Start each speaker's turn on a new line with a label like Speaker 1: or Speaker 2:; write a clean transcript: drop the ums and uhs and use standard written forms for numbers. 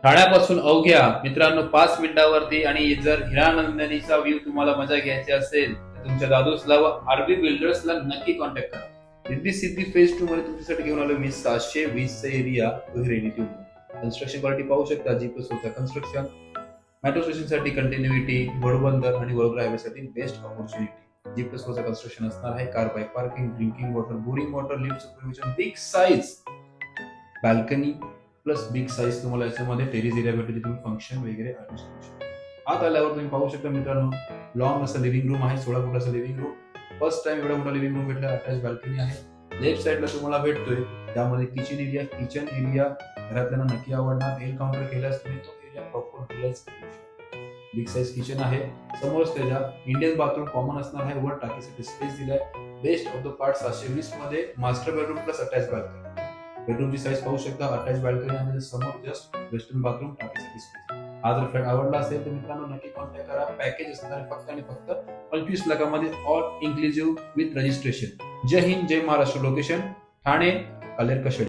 Speaker 1: ठाण्यापासून अवघ्या मित्रांनो 5 मिनिटावरती आणि जर हिरानंदिनीचा व्ह्यू तुम्हाला मजा घ्यायची असेल तर तुमच्या दादूसला व आरबी बिल्डर्सला नक्की कॉन्टॅक्ट करा. रिद्धी सिद्धी फेज 2 मध्ये तुमच्यासाठी घेऊन आलो मी 720 चा area ready to. Construction quality पाहू शकता. G+4 कन्स्ट्रक्शन, मेट्रो स्टेशन साठी कंटिन्युइटी, घोडबंदर आणि वडोदरा हायवे साठी बेस्ट ऑपॉर्च्युनिटी. G+4 कन्स्ट्रक्शन असणार आहे. Car bike parking, drinking water, boring water, lift supervision, big size balcony plus big size तुम्हाला याच्यामध्ये टेरेस एरिया भेटते, तुम्ही फंक्शन वगैरे अरेंज करू शकता. आत आल्यावर तुम्ही पाहू शकता मित्रांनो, लॉंग असं लिव्हिंग रूम आहे. 16 फुटाचं लिव्हिंग रूम. फर्स्ट टाइम एवढा मोठा लिव्हिंग रूम भेटला. अटॅच बॅल्कनी आहे. लेफ्ट साइडला तुम्हाला भेटतोय. त्यामध्ये किचन एरिया घरातल्यांना नक्की आवडणार. एल काउंटर केल्यास तुम्ही तो एरिया प्रॉपर रिलाइज करू शकता. बिग साईज किचन आहे. समोरच त्याच्या इंडियन बाथरूम कॉमन असणार आहे. वर टाकीसाठी स्पेस दिलाय. बेस्ट ऑफ द पार्ट 720 मध्ये master bedroom plus attach balcony. बेडरूमची साईज पाहू शकता. अटॅच बॅल्कनी आणि समोर जस्ट वेस्टर्न बाथरूम टाकीसाठी स्पेस. हा जर फ्लॅट आवडला असेल तर मित्रांनो नक्की कॉन्टॅक्ट करा. पॅकेज असणार आहे फक्त आणि फक्त 25 लाखामध्ये ऑल इन्क्लुझिव्ह विथ रजिस्ट्रेशन. जय हिंद, जय महाराष्ट्र. लोकेशन ठाणे, कालेर कशेड.